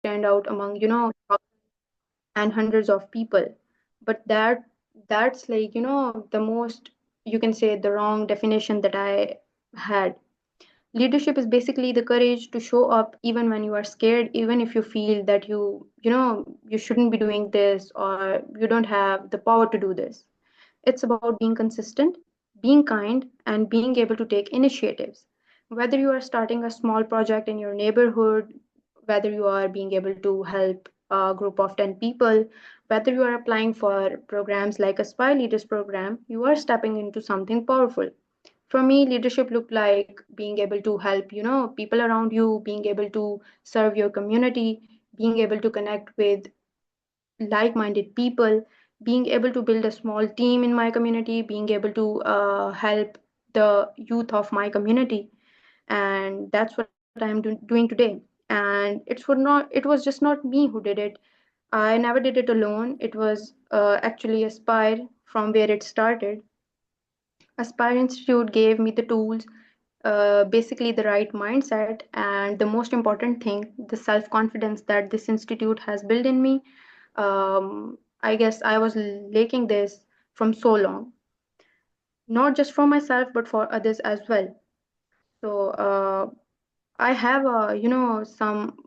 stand out among, and hundreds of people. But that's like, the most, you can say, the wrong definition that I had. Leadership is basically the courage to show up even when you are scared, even if you feel that you shouldn't be doing this, or you don't have the power to do this. It's about being consistent, being kind, and being able to take initiatives. Whether you are starting a small project in your neighborhood, whether you are being able to help a group of 10 people, whether you are applying for programs like Aspire Leaders program, you are stepping into something powerful. For me, leadership looked like being able to help, people around you, being able to serve your community, being able to connect with like-minded people, being able to build a small team in my community, being able to help the youth of my community. And that's what I'm doing today. And it was just not me who did it. I never did it alone. It was actually Aspire from where it started. Aspire Institute gave me the tools, basically the right mindset, and the most important thing, the self confidence that this institute has built in me. I guess I was lacking this from so long, not just for myself, but for others as well. So, I have, some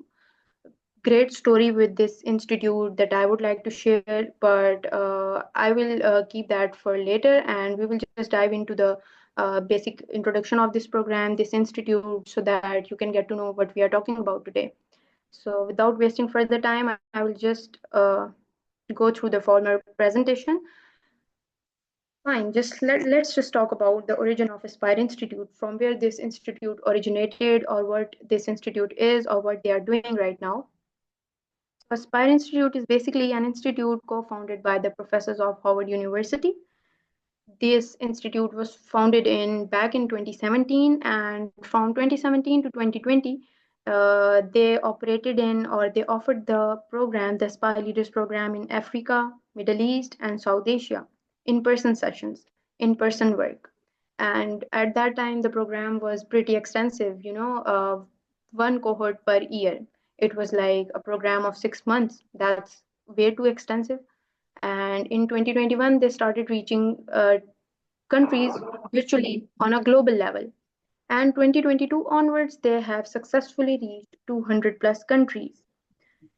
great story with this institute that I would like to share, but I will keep that for later, and we will just dive into the basic introduction of this program, this institute, so that you can get to know what we are talking about today. So, without wasting further time, I will just go through the former presentation. Fine, let's just talk about the origin of Aspire Institute, from where this institute originated, or what this institute is, or what they are doing right now. Aspire Institute is basically an institute co-founded by the professors of Howard University. This institute was founded in back in 2017, and from 2017 to 2020, they operated in, or they offered the program, the Aspire Leaders program, in Africa, Middle East, and South Asia, in-person sessions, in-person work. And at that time, the program was pretty extensive, one cohort per year. It was like a program of 6 months. That's way too extensive. And in 2021, they started reaching countries virtually on a global level. And 2022 onwards, they have successfully reached 200 plus countries.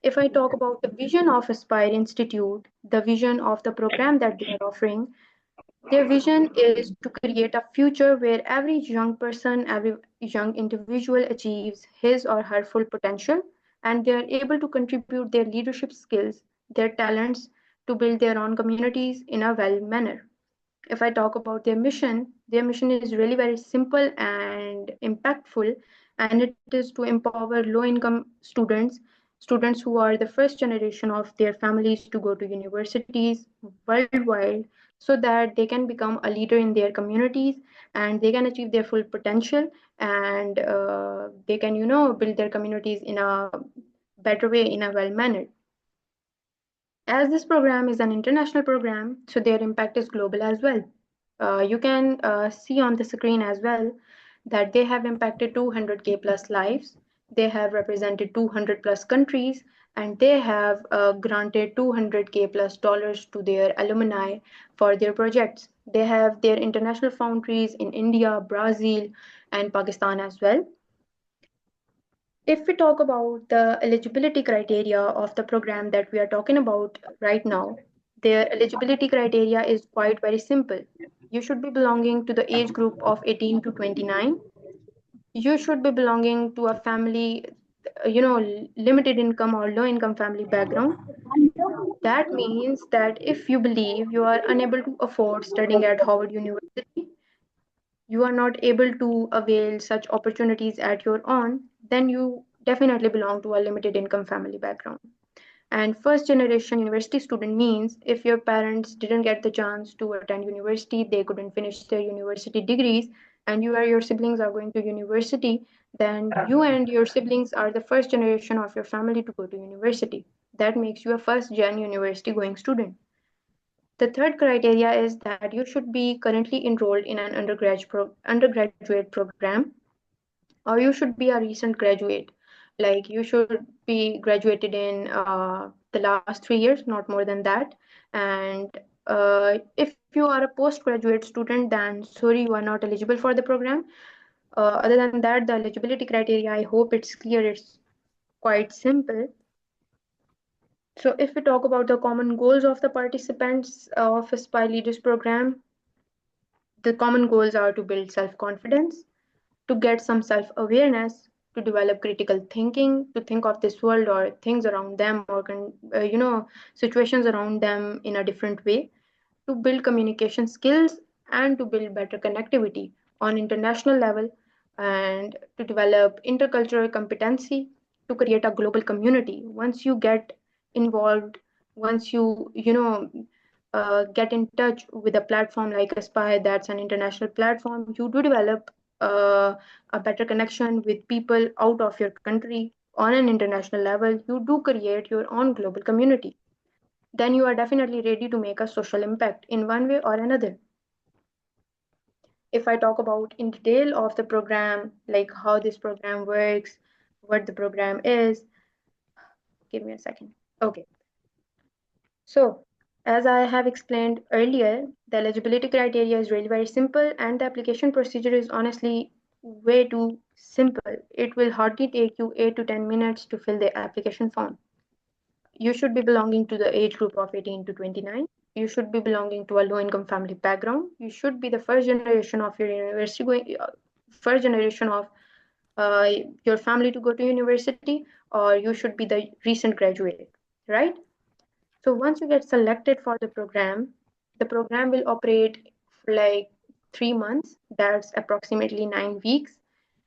If I talk about the vision of Aspire Institute, the vision of the program that they are offering, their vision is to create a future where every young person, every young individual achieves his or her full potential, and they are able to contribute their leadership skills, their talents, to build their own communities in a well manner. If I talk about their mission is really very simple and impactful, and it is to empower low income students who are the first generation of their families to go to universities worldwide, so that they can become a leader in their communities, and they can achieve their full potential, and they can, build their communities in a better way, in a well manner. As this program is an international program, so their impact is global as well. You can see on the screen as well that they have impacted 200K plus lives. They have represented 200 plus countries, and they have granted 200K plus dollars to their alumni for their projects. They have their international foundries in India, Brazil, and Pakistan as well. If we talk about the eligibility criteria of the program that we are talking about right now, their eligibility criteria is quite very simple. You should be belonging to the age group of 18 to 29. You should be belonging to a family, limited income or low income family background. That means that if you believe you are unable to afford studying at Howard University, you are not able to avail such opportunities at your own, then you definitely belong to a limited income family background. And first generation university student means if your parents didn't get the chance to attend university, they couldn't finish their university degrees, and you or your siblings are going to university, then you and your siblings are the first generation of your family to go to university. That makes you a first gen university going student. The third criteria is that you should be currently enrolled in an undergraduate program, or you should be a recent graduate. Like you should be graduated in the last 3 years, not more than that. And if you are a postgraduate student, then sorry, you are not eligible for the program. Other than that, the eligibility criteria, I hope it's clear. It's quite simple. So if we talk about the common goals of the participants of Aspire Leaders program, the common goals are to build self-confidence, to get some self-awareness, to develop critical thinking, to think of this world or things around them or situations around them in a different way, to build communication skills and to build better connectivity on international level, and to develop intercultural competency, to create a global community. Once you get involved, once you get in touch with a platform like Aspire, that's an international platform, you do develop a better connection with people out of your country on an international level. You do create your own global community. Then you are definitely ready to make a social impact in one way or another. If I talk about in detail of the program, like how this program works, what the program is, give me a second. Okay, so as I have explained earlier, the eligibility criteria is really very simple, and the application procedure is honestly way too simple. It will hardly take you 8 to 10 minutes to fill the application form. You should be belonging to the age group of 18 to 29. You should be belonging to a low income family background. You should be the first generation of your university going, first generation of uh, your family to go to university, or you should be the recent graduate, right? So once you get selected for the program will operate for like 3 months. That's approximately 9 weeks.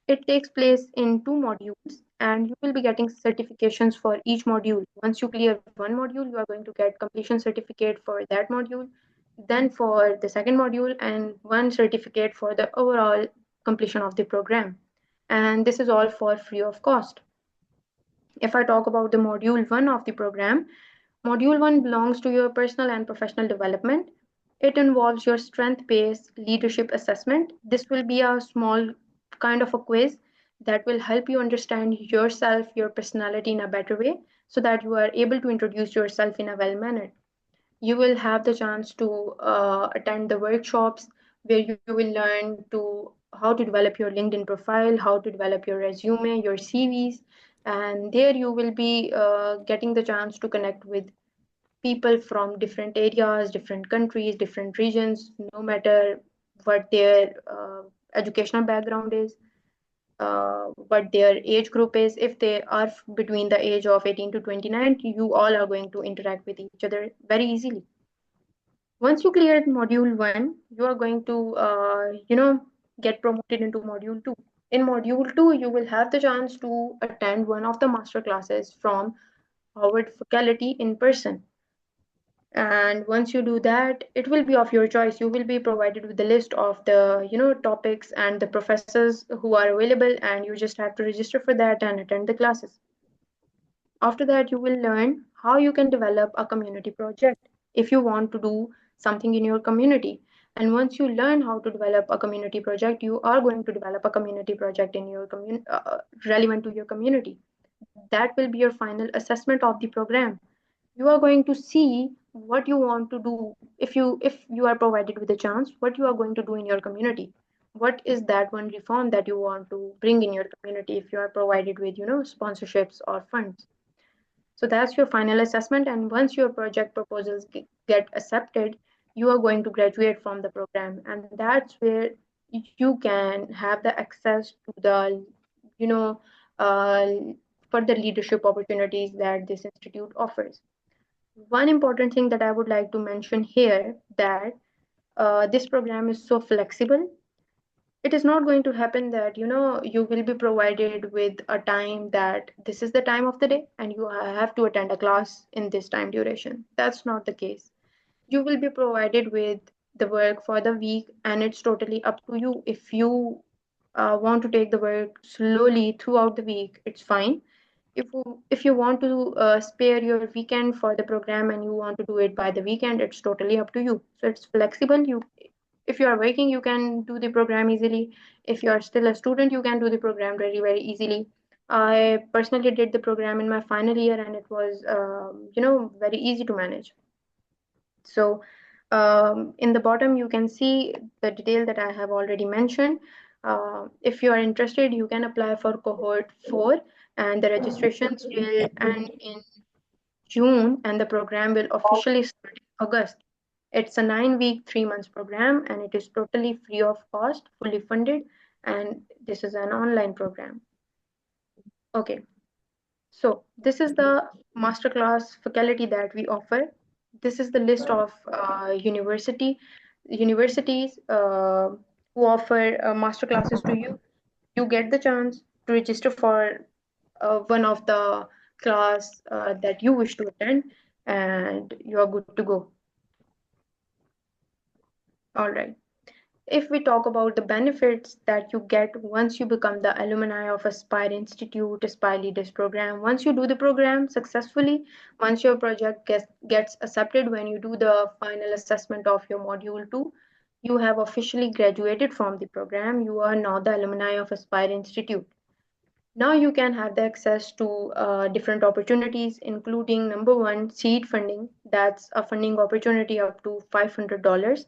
It takes place in two modules, and you will be getting certifications for each module. Once you clear one module, you are going to get completion certificate for that module, then for the second module, and one certificate for the overall completion of the program. And this is all for free of cost. If I talk about the module one of the program, module one belongs to your personal and professional development. It involves your strength based leadership assessment. This will be a small kind of a quiz that will help you understand yourself, your personality in a better way, so that you are able to introduce yourself in a well manner. You will have the chance to attend the workshops where you will learn to how to develop your LinkedIn profile, how to develop your resume, your CVs, and there you will be getting the chance to connect with people from different areas, different countries, different regions, no matter what their educational background is, what their age group is. If they are between the age of 18 to 29, you all are going to interact with each other very easily. Once you clear module one, you are going to, get promoted into module two. In module two, you will have the chance to attend one of the master classes from Harvard faculty in person. And once you do that, it will be of your choice. You will be provided with the list of the, topics and the professors who are available, and you just have to register for that and attend the classes. After that, you will learn how you can develop a community project if you want to do something in your community. And once you learn how to develop a community project, you are going to develop a community project in your community, relevant to your community. That will be your final assessment of the program. You are going to see what you want to do if you are provided with a chance, what you are going to do in your community. What is that one reform that you want to bring in your community if you are provided with sponsorships or funds. So that's your final assessment. And once your project proposals get accepted, you are going to graduate from the program. And that's where you can have the access to the, you know, uh, further leadership opportunities that this institute offers. One important thing that I would like to mention here that this program is so flexible. It is not going to happen that you will be provided with a time that this is the time of the day and you have to attend a class in this time duration. That's not the case. You will be provided with the work for the week, and it's totally up to you. If you want to take the work slowly throughout the week, it's fine. If you want to spare your weekend for the program and you want to do it by the weekend, it's totally up to you. So it's flexible. You If you are working, you can do the program easily. If you are still a student, you can do the program very very easily. I personally did the program in my final year, and it was, very easy to manage. So in the bottom, you can see the detail that I have already mentioned. If you are interested, you can apply for cohort 4, and the registrations will end in June, and the program will officially start in August. It's a 9-week, 3 months program, and it is totally free of cost, fully funded, and this is an online program. Okay, so this is the masterclass faculty that we offer. This is the list of universities who offer master classes to you. You get the chance to register for one of the class that you wish to attend, and you are good to go. All right. If we talk about the benefits that you get once you become the alumni of Aspire Institute, Aspire Leaders Program, once you do the program successfully, once your project gets accepted, when you do the final assessment of your module 2, you have officially graduated from the program. You are now the alumni of Aspire Institute. Now you can have the access to different opportunities, including number one, seed funding. That's a funding opportunity up to $500.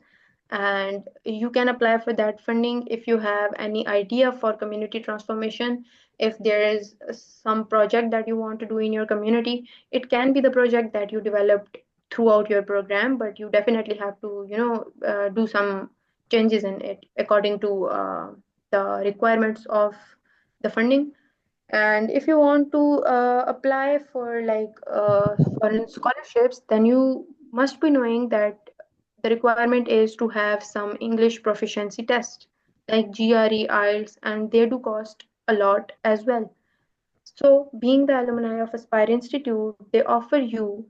And you can apply for that funding if you have any idea for community transformation. If there is some project that you want to do in your community, it can be the project that you developed throughout your program, but you definitely have to, do some changes in it according to the requirements of the funding. And if you want to apply for like foreign scholarships, then you must be knowing that the requirement is to have some English proficiency test like GRE, IELTS, and they do cost a lot as well. So, being the alumni of Aspire Institute, they offer you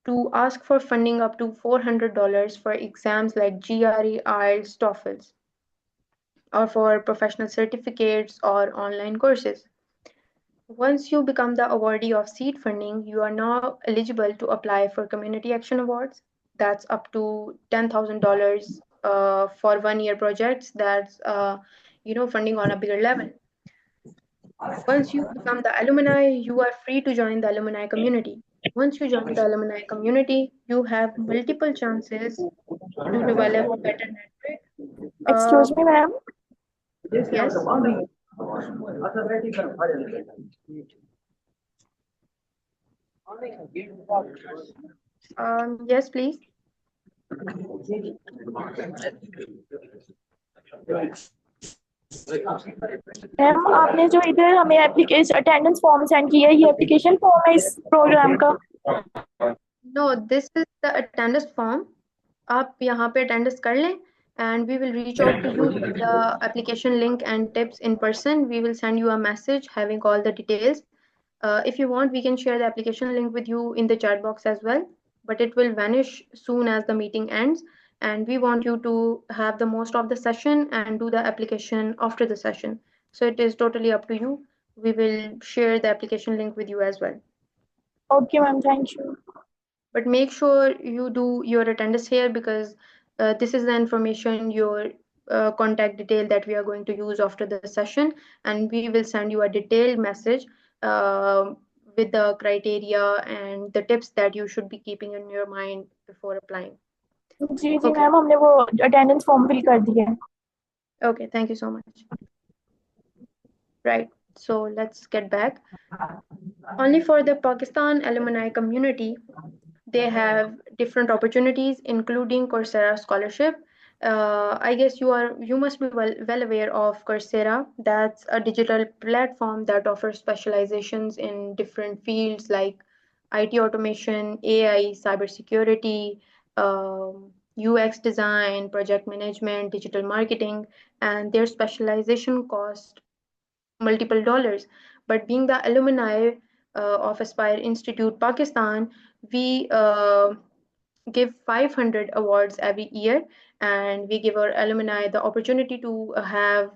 to ask for funding up to $400 for exams like GRE, IELTS, TOEFLs, or for professional certificates or online courses. Once you become the awardee of seed funding, you are now eligible to apply for Community Action Awards. That's up to $10,000 for 1 year projects. That's funding on a bigger level. Once you become the alumni, you are free to join the alumni community. Once you join the alumni community, you have multiple chances to develop better network. Uh, Excuse me, ma'am. yes, yes, please. Ma'am आपने जो इधर हमें application attendance form send किया है ये application form है इस programme का No, this is the attendance form. आप यहाँ पे attendance कर लें, and we will reach out to you with the application link and tips in person. We will send you a message having all the details. If you want, we can share the application link with you in the chat box as well, but it will vanish soon as the meeting ends. And we want you to have the most of the session and do the application after the session. So it is totally up to you. We will share the application link with you as well. Okay ma'am thank you But make sure you do your attendance here, because this is the information, your contact detail that we are going to use after the session, and we will send you a detailed message uh, with the criteria and the tips that you should be keeping in your mind before applying. जी जी Okay. Ma'am हमने वो attendance form fill कर दिया है Okay, thank you so much. Right, so let's get back. Only for the Pakistan alumni community, they have different opportunities, including Coursera scholarship. I guess you must be well aware of Coursera. That's a digital platform that offers specializations in different fields like IT automation, AI, cybersecurity, UX design, project management, digital marketing, and their specialization cost multiple dollars. But being the alumni of Aspire Institute Pakistan, we give 500 awards every year, and we give our alumni the opportunity to have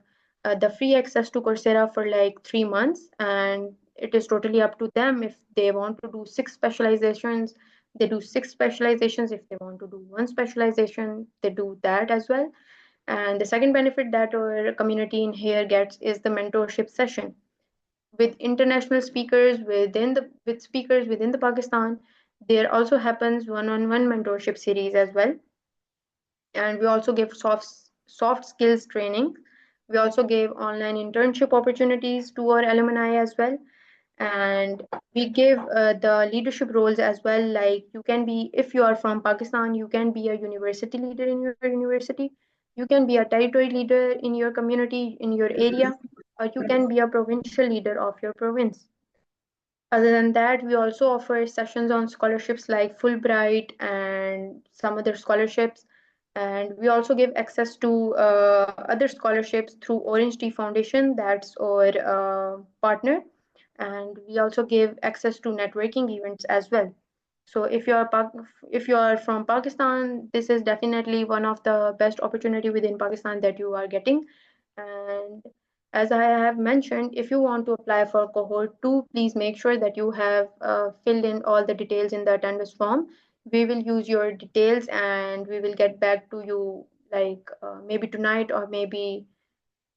the free access to Coursera for like 3 months. And it is totally up to them. If they want to do six specializations, they do six specializations. If they want to do one specialization, they do that as well. And the second benefit that our community in here gets is the mentorship session. with international speakers with speakers within the Pakistan. There also happens one-on-one mentorship series as well, and we also give soft skills training. We also give online internship opportunities to our alumni as well, and we give the leadership roles as well. Like, you can be, if you are from Pakistan, you can be a university leader in your university, you can be a territory leader in your community, in your area, or you can be a provincial leader of your province. Other than that, we also offer sessions on scholarships like Fulbright and some other scholarships. And we also give access to other scholarships through Orange Tea Foundation, that's our partner. And we also give access to networking events as well. So if you are from Pakistan, this is definitely one of the best opportunity within Pakistan that you are getting. And as I have mentioned, if you want to apply for cohort 2, please make sure that you have filled in all the details in the attendance form. We will use your details and we will get back to you, like maybe tonight or maybe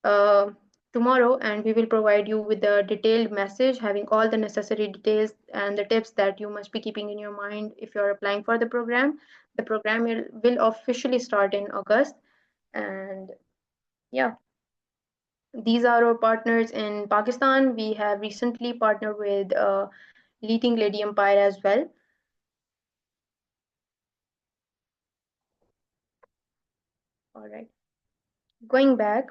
uh, tomorrow, and we will provide you with a detailed message having all the necessary details and the tips that you must be keeping in your mind if you're applying for the program. The program will officially start in August, and yeah, these are our partners in Pakistan. We have recently partnered with Leading Lady Empire as well. All right. Going back,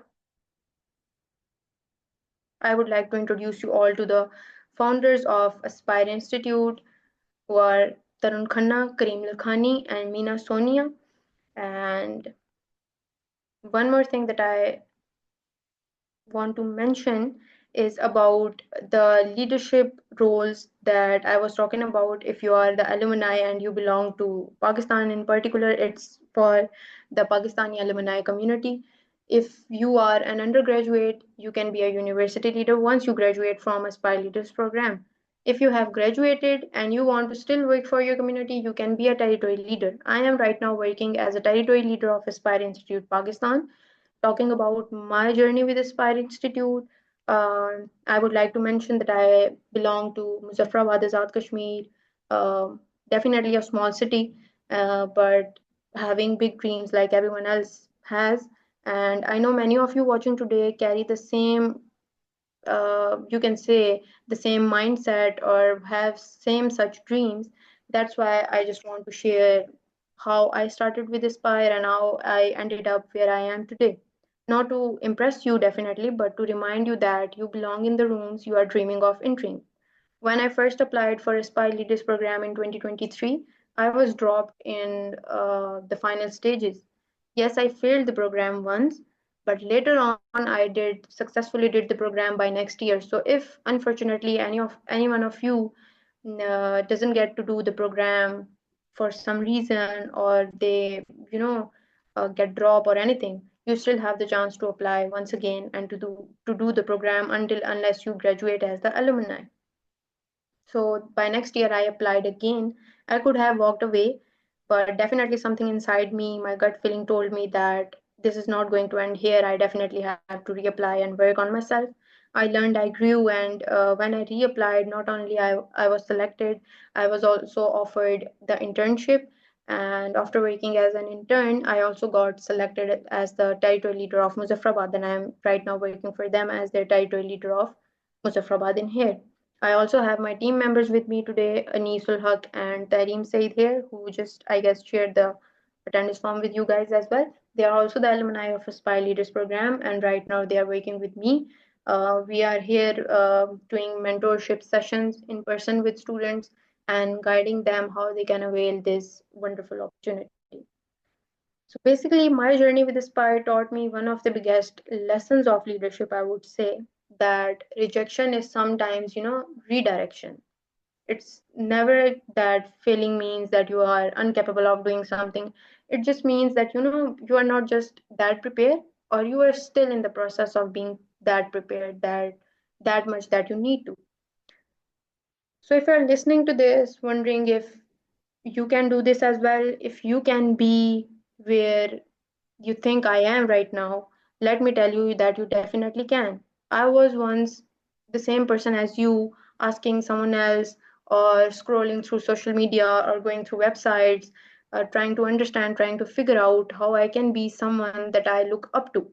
I would like to introduce you all to the founders of Aspire Institute, who are Tarun Khanna, Kareem Lakhani, and Meena Sonia. And one more thing that I want to mention is about the leadership roles that I was talking about. If you are the alumni and you belong to Pakistan in particular, it's for the Pakistani alumni community. If you are an undergraduate, you can be a university leader once you graduate from Aspire Leaders program. If you have graduated and you want to still work for your community, you can be a territory leader. I am right now working as a territory leader of Aspire Institute Pakistan. Talking about my journey with Aspire Institute, I would like to mention that I belong to Muzaffarabad, Azad Kashmir, uh, definitely a small city, but having big dreams like everyone else has. And I know many of you watching today carry the same, you can say, the same mindset or have same such dreams. That's why I just want to share how I started with Aspire and how I ended up where I am today. Not to impress you, definitely, but to remind you that you belong in the rooms you are dreaming of entering. When I first applied for Aspire Leaders program in 2023, I was dropped in the final stages. Yes, I failed the program once, but later on I did successfully did the program by next year. So if unfortunately any one of you doesn't get to do the program for some reason, or they get drop or anything, you still have the chance to apply once again and to do the program until unless you graduate as the alumni. So by next year, I applied again. I could have walked away, but definitely something inside me, my gut feeling told me that this is not going to end here. I definitely have to reapply and work on myself. I learned, I grew, and when I reapplied, not only I was selected, I was also offered the internship. And after working as an intern, I also got selected as the territory leader of Muzaffarabad, and I'm right now working for them as their territory leader of Muzaffarabad in here. I also have my team members with me today, Anisul Haq and Tareem Said here, who just, I guess, shared the attendance form with you guys as well. They are also the alumni of Aspire Leaders program, and right now they are working with me. We are here doing mentorship sessions in person with students and guiding them how they can avail this wonderful opportunity. So basically, my journey with Aspire taught me one of the biggest lessons of leadership, I would say, that rejection is sometimes, redirection. It's never that failing means that you are incapable of doing something. It just means that, you are not just that prepared, or you are still in the process of being that prepared, that much that you need to. So if you're listening to this, wondering if you can do this as well, if you can be where you think I am right now, let me tell you that you definitely can. I was once the same person as you, asking someone else, or scrolling through social media, or going through websites, trying to understand, trying to figure out how I can be someone that I look up to.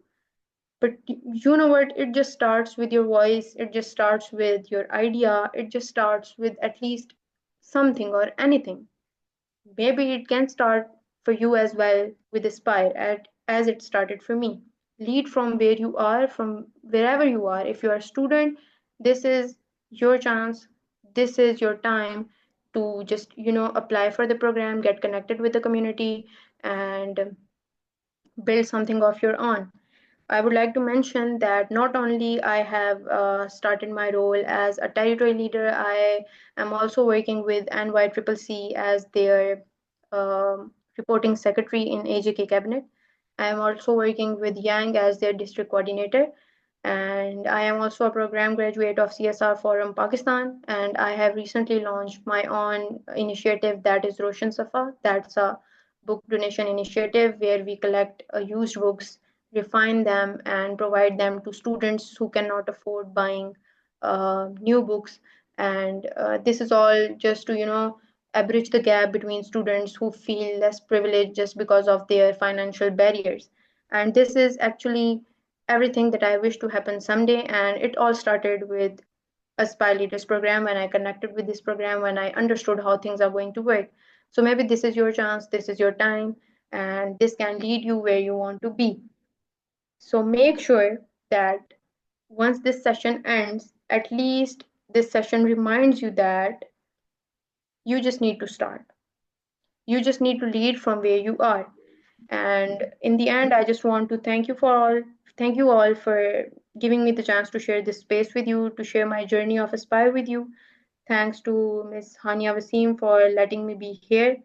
But you know what? It just starts with your voice, it just starts with your idea, it just starts with at least something or anything. Maybe it can start for you as well with Aspire, as it started for me. Lead from where you are, from wherever you are. If you are a student, this is your chance, this is your time to just, apply for the program, get connected with the community, and build something of your own. I would like to mention that not only I have started my role as a territory leader, I am also working with NYCCC as their reporting secretary in AJK cabinet. I am also working with Yang as their district coordinator, and I am also a program graduate of CSR Forum Pakistan. And I have recently launched my own initiative, that is Roshan Safa. That's a book donation initiative where we collect used books, refine them, and provide them to students who cannot afford buying new books. And this is all just to, bridge the gap between students who feel less privileged just because of their financial barriers. And this is actually everything that I wish to happen someday. And it all started with Aspire Leaders program, when I connected with this program, when I understood how things are going to work. So maybe this is your chance, this is your time, and this can lead you where you want to be. So make sure that once this session ends, at least this session reminds you that you just need to start. You just need to lead from where you are. And in the end, I just want to thank you all for giving me the chance to share this space with you, to share my journey of Aspire with you. Thanks to Ms. Hania Wasim for letting me be here.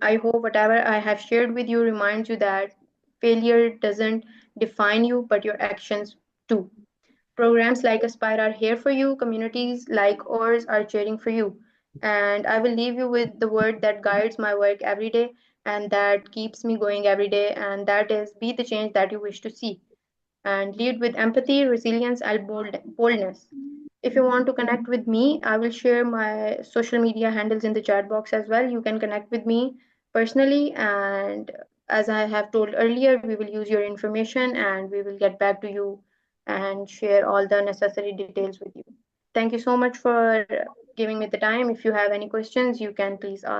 I hope whatever I have shared with you reminds you that failure doesn't define you, but your actions do. Programs like Aspire are here for you, communities like ours are cheering for you. And I will leave you with the word that guides my work every day and that keeps me going every day, and that is be the change that you wish to see. And lead with empathy, resilience, and boldness. If you want to connect with me, I will share my social media handles in the chat box as well. You can connect with me personally, and as I have told earlier, we will use your information and we will get back to you and share all the necessary details with you. Thank you so much for giving me the time. If you have any questions, you can please ask.